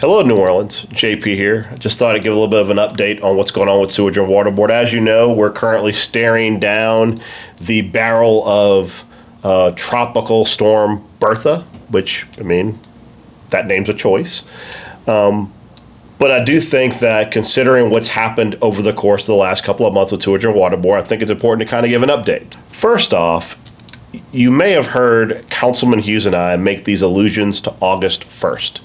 Hello, New Orleans. JP here. I just thought I'd give a little bit of an update on what's going on with Sewerage and Water Board. As you know, we're currently staring down the barrel of Tropical Storm Bertha, which, I mean, that name's a choice. But I do think that considering what's happened over the course of the last couple of months with Sewerage and Water Board, I think it's important to kind of give an update. First off, you may have heard Councilman Hughes and I make these allusions to August 1st.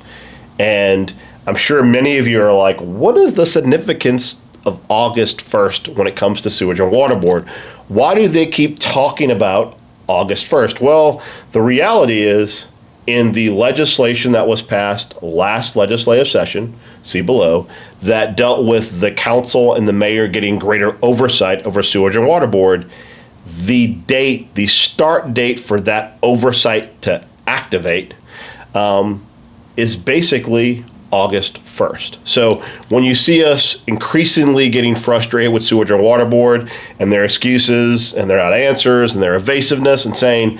And I'm sure many of you are like, what is the significance of August 1st when it comes to Sewerage and Water Board? Why do they keep talking about August 1st? Well, the reality is in the legislation that was passed last legislative session, see below, that dealt with the council and the mayor getting greater oversight over Sewerage and Water Board, the start date for that oversight to activate is basically August 1st. So when you see us increasingly getting frustrated with Sewerage and Water Board and their excuses and their not answers and their evasiveness and saying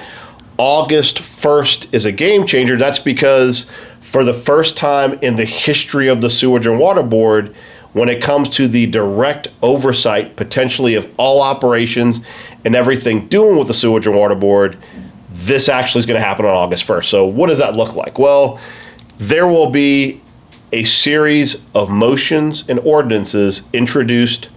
August 1st is a game changer, that's because for the first time in the history of the Sewerage and Water Board, when it comes to the direct oversight potentially of all operations and everything doing with the Sewerage and Water Board, this actually is going to happen on August 1st. So what does that look like? Well, there will be a series of motions and ordinances introduced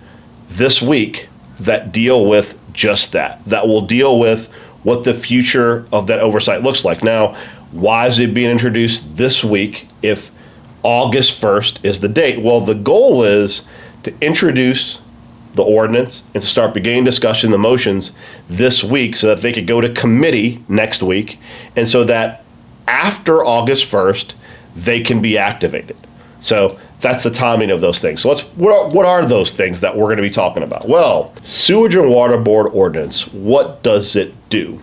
this week that deal with just that will deal with what the future of that oversight looks like. Now, why is it being introduced this week if August 1st is the date? Well, the goal is to introduce the ordinance and to start beginning discussion the motions this week so that they could go to committee next week, and so that after August 1st, they can be activated. So that's the timing of those things. So what are those things that we're going to be talking about? Well, Sewerage and Water Board ordinance, what does it do?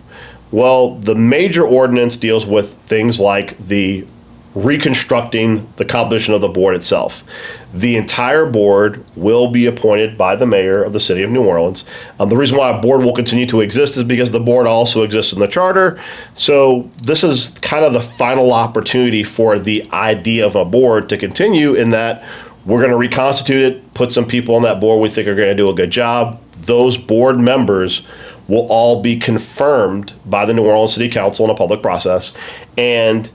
Well, the major ordinance deals with things like the reconstructing the composition of the board itself. The entire board will be appointed by the mayor of the city of New Orleans. The reason why a board will continue to exist is because the board also exists in the charter. So this is kind of the final opportunity for the idea of a board to continue, in that we're going to reconstitute it, put some people on that board we think are going to do a good job. Those board members will all be confirmed by the New Orleans City Council in a public process, and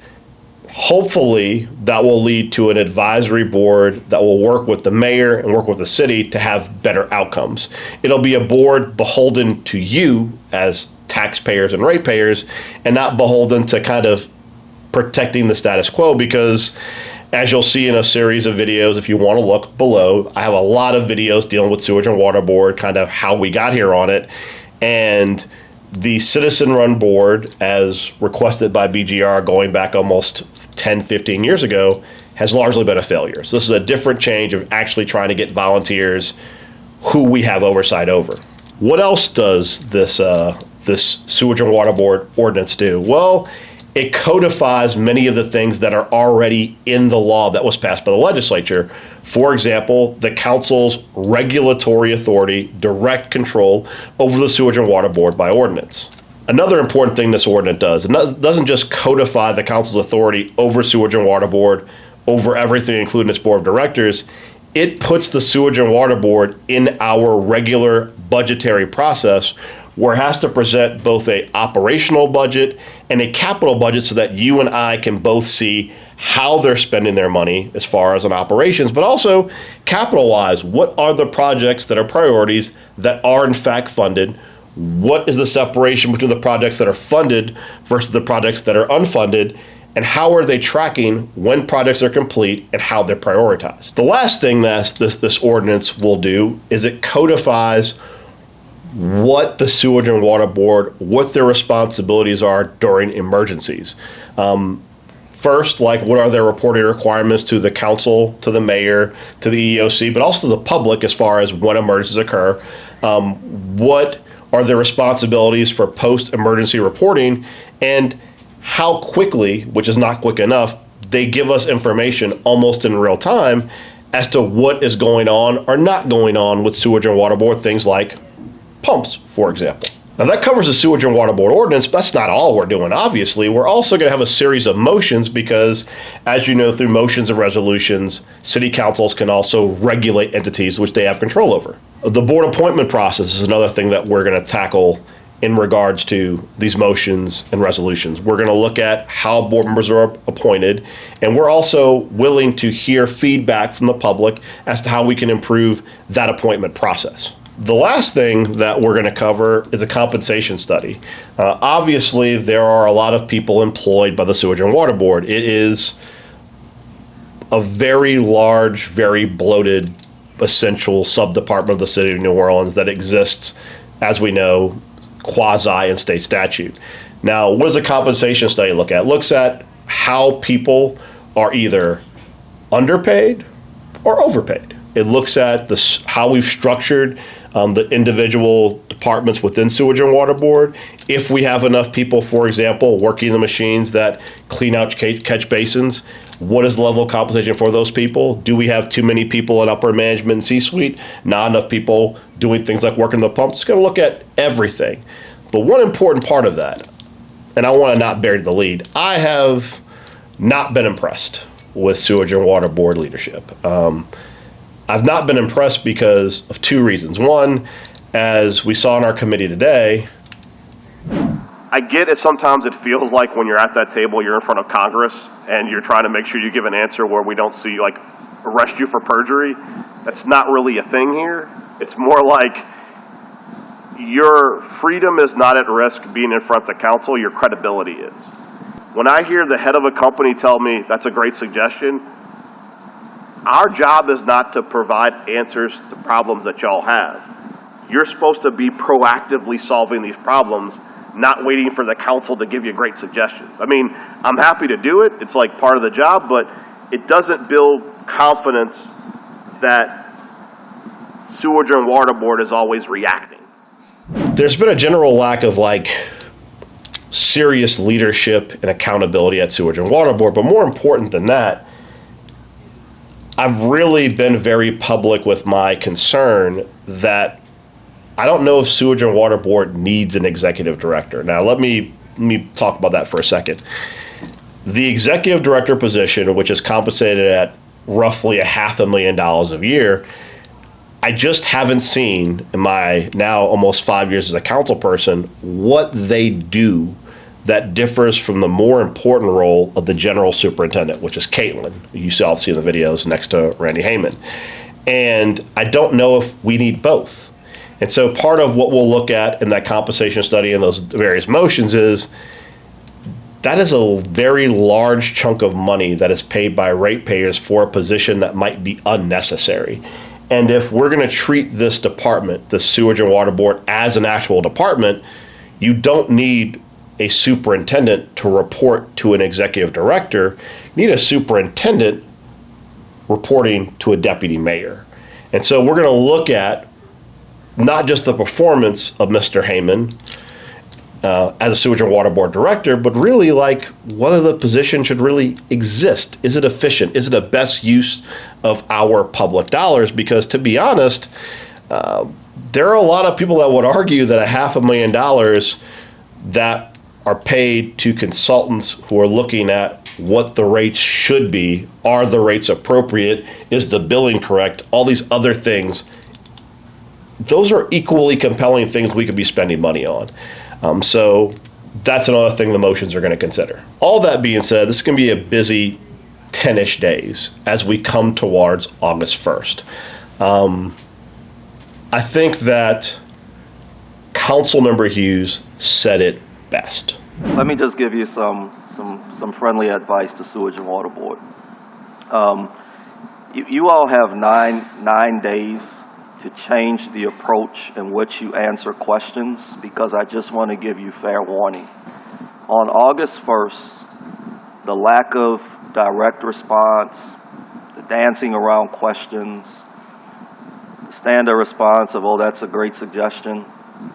hopefully that will lead to an advisory board that will work with the mayor and work with the city to have better outcomes. It'll be a board beholden to you as taxpayers and ratepayers, and not beholden to kind of protecting the status quo, because as you'll see in a series of videos, if you want to look below, I have a lot of videos dealing with Sewerage and Water Board, kind of how we got here on it. And the citizen-run board, as requested by BGR going back almost 10, 15 years ago, has largely been a failure. So this is a different change of actually trying to get volunteers who we have oversight over. What else does this Sewerage and Water Board ordinance do? Well, it codifies many of the things that are already in the law that was passed by the legislature. For example, the council's regulatory authority, direct control over the Sewerage and Water Board by ordinance. Another important thing this ordinance does, it doesn't just codify the council's authority over Sewerage and Water Board, over everything, including its board of directors. It puts the Sewerage and Water Board in our regular budgetary process, where it has to present both a operational budget and a capital budget so that you and I can both see how they're spending their money as far as on operations, but also capital-wise. What are the projects that are priorities that are in fact funded? What is the separation between the projects that are funded versus the projects that are unfunded? And how are they tracking when projects are complete and how they're prioritized? The last thing that this ordinance will do is it codifies what the Sewerage and Water Board, what their responsibilities are during emergencies. First, like, what are their reporting requirements to the council, to the mayor, to the EOC, but also the public as far as when emergencies occur? What are their responsibilities for post-emergency reporting, and how quickly, which is not quick enough, they give us information almost in real time as to what is going on or not going on with Sewerage and Water Board, things like pumps, for example. Now that covers the Sewage and Water Board ordinance, but that's not all we're doing, obviously. We're also going to have a series of motions because, as you know, through motions and resolutions, city councils can also regulate entities which they have control over. The board appointment process is another thing that we're going to tackle in regards to these motions and resolutions. We're going to look at how board members are appointed, and we're also willing to hear feedback from the public as to how we can improve that appointment process. The last thing that we're going to cover is a compensation study. Obviously, there are a lot of people employed by the Sewage and Water Board. It is a very large, very bloated, essential sub-department of the city of New Orleans that exists, as we know, quasi in state statute. Now, what does a compensation study look at? It looks at how people are either underpaid or overpaid. It looks at how we've structured the individual departments within Sewage and Water Board. If we have enough people, for example, working the machines that clean out catch basins, what is the level of compensation for those people? Do we have too many people in upper management and C-suite? Not enough people doing things like working the pumps? It's going to look at everything. But one important part of that, and I want to not bury the lead, I have not been impressed with Sewage and Water Board leadership. I've not been impressed because of two reasons. One, as we saw in our committee today, I get it. Sometimes it feels like when you're at that table, you're in front of Congress and you're trying to make sure you give an answer where we don't see, like, arrest you for perjury. That's not really a thing here. It's more like your freedom is not at risk being in front of the council, your credibility is. When I hear the head of a company tell me that's a great suggestion, our job is not to provide answers to problems that y'all have. You're supposed to be proactively solving these problems, not waiting for the council to give you great suggestions. I mean, I'm happy to do it. It's like part of the job, but it doesn't build confidence that Sewage and Water Board is always reacting. There's been a general lack of serious leadership and accountability at Sewage and Water Board, but more important than that, I've really been very public with my concern that I don't know if Sewage and Water Board needs an executive director. Now, let me talk about that for a second. The executive director position, which is compensated at roughly $500,000 a year, I just haven't seen in my now almost 5 years as a council person what they do that differs from the more important role of the general superintendent, which is Caitlin. You all see in the videos next to Randy Heyman. And I don't know if we need both. And so part of what we'll look at in that compensation study and those various motions is that is a very large chunk of money that is paid by ratepayers for a position that might be unnecessary. And if we're going to treat this department, the Sewage and Water Board, as an actual department, you don't need a superintendent to report to an executive director. You need a superintendent reporting to a deputy mayor. And so we're going to look at not just the performance of Mr. Heyman as a Sewage and Water Board director, but really whether the position should really exist. Is it efficient? Is it a best use of our public dollars? Because to be honest, there are a lot of people that would argue that $500,000 that are paid to consultants who are looking at what the rates should be, are the rates appropriate, is the billing correct, all these other things. Those are equally compelling things we could be spending money on. So that's another thing the motions are going to consider. All that being said, this is going to be a busy 10-ish days as we come towards August 1st. I think that Councilmember Hughes said it best. Let me just give you some friendly advice to Sewage and Water Board. You all have nine days to change the approach in which you answer questions, because I just want to give you fair warning. On August 1st, the lack of direct response, the dancing around questions, the standard response of, oh, that's a great suggestion,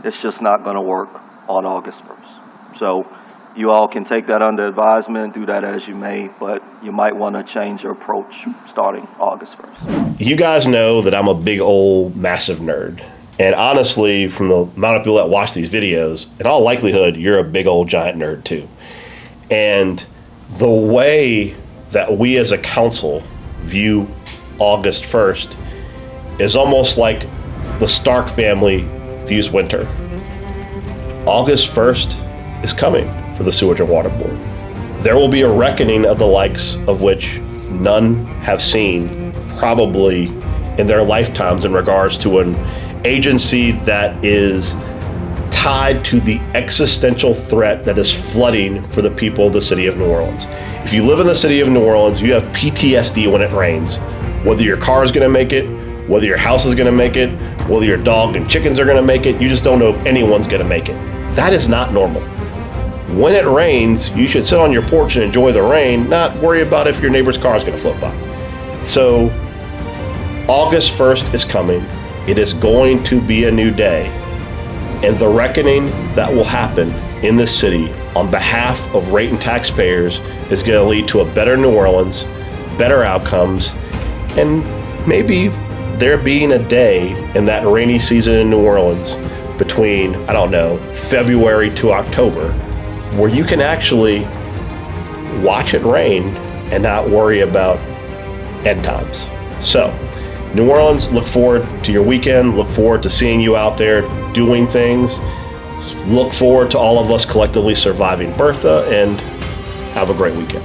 it's just not going to work on August 1st. So you all can take that under advisement, do that as you may, but you might want to change your approach starting August 1st. You guys know that I'm a big old massive nerd, And honestly, from the amount of people that watch these videos, in all likelihood, you're a big old giant nerd too. And the way that we as a council view August 1st is almost like the Stark family views winter. August 1st is coming for the Sewerage and Water Board. There will be a reckoning of the likes of which none have seen probably in their lifetimes in regards to an agency that is tied to the existential threat that is flooding for the people of the city of New Orleans. If you live in the city of New Orleans, you have PTSD when it rains. Whether your car is going to make it, whether your house is going to make it, whether your dog and chickens are going to make it, you just don't know if anyone's going to make it. That is not normal. When it rains, you should sit on your porch and enjoy the rain, not worry about if your neighbor's car is going to float by. So August 1st is coming. It is going to be a new day. And the reckoning that will happen in this city on behalf of rate and taxpayers is going to lead to a better New Orleans, better outcomes, and maybe there being a day in that rainy season in New Orleans between, I don't know, February to October, where you can actually watch it rain and not worry about end times. So, New Orleans, look forward to your weekend. Look forward to seeing you out there doing things. Look forward to all of us collectively surviving Bertha, and have a great weekend.